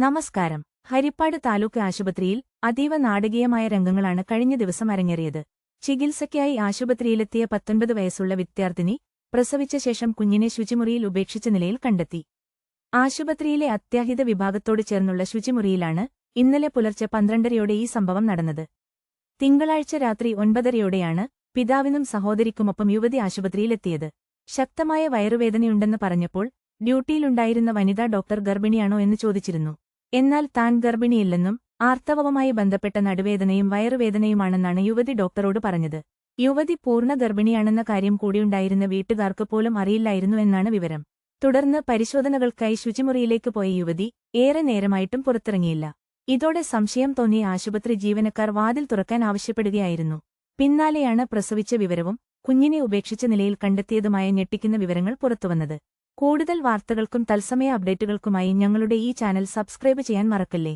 നമസ്കാരം. ഹരിപ്പാട് താലൂക്ക് ആശുപത്രിയിൽ അതീവ നാടകീയമായ രംഗങ്ങളാണ് കഴിഞ്ഞ ദിവസം അരങ്ങേറിയത്. ചികിത്സയ്ക്കായി ആശുപത്രിയിലെത്തിയ 19 വയസ്സുള്ള വിദ്യാർത്ഥിനി പ്രസവിച്ച ശേഷം കുഞ്ഞിനെ ശുചിമുറിയിൽ ഉപേക്ഷിച്ച നിലയിൽ കണ്ടെത്തി. ആശുപത്രിയിലെ അത്യാഹിത വിഭാഗത്തോട് ചേർന്നുള്ള ശുചിമുറിയിലാണ് ഇന്നലെ പുലർച്ചെ 12:30-യോടെ ഈ സംഭവം നടന്നത്. തിങ്കളാഴ്ച രാത്രി 9:30-യോടെയാണ് പിതാവിനും സഹോദരിക്കുമൊപ്പം യുവതി ആശുപത്രിയിലെത്തിയത്. ശക്തമായ വയറുവേദനയുണ്ടെന്ന് പറഞ്ഞപ്പോൾ ഡ്യൂട്ടിയിലുണ്ടായിരുന്ന വനിതാ ഡോക്ടർ ഗർഭിണിയാണോ എന്ന് ചോദിച്ചിരുന്നു. എന്നാൽ താൻ ഗർഭിണിയില്ലെന്നും ആർത്തവവുമായി ബന്ധപ്പെട്ട നടുവേദനയും വയറുവേദനയുമാണെന്നാണ് യുവതി ഡോക്ടറോട് പറഞ്ഞത്. യുവതി പൂർണ്ണ ഗർഭിണിയാണെന്ന കാര്യം കൂടിയുണ്ടായിരുന്ന വീട്ടുകാർക്ക് പോലും അറിയില്ലായിരുന്നു എന്നാണ് വിവരം. തുടർന്ന് പരിശോധനകൾക്കായി ശുചിമുറിയിലേക്ക് പോയ യുവതി ഏറെ നേരമായിട്ടും പുറത്തിറങ്ങിയില്ല. ഇതോടെ സംശയം തോന്നിയ ആശുപത്രി ജീവനക്കാർ വാതിൽ തുറക്കാൻ ആവശ്യപ്പെടുകയായിരുന്നു. പിന്നാലെയാണ് പ്രസവിച്ച വിവരവും കുഞ്ഞിനെ ഉപേക്ഷിച്ച നിലയിൽ കണ്ടെത്തിയതുമായ ഞെട്ടിക്കുന്ന വിവരങ്ങൾ പുറത്തുവന്നത്. കൂടുതൽ വാർത്തകൾക്കും തത്സമയ അപ്ഡേറ്റുകൾക്കുമായി ഞങ്ങളുടെ ഈ ചാനൽ സബ്സ്ക്രൈബ് ചെയ്യാൻ മറക്കല്ലേ.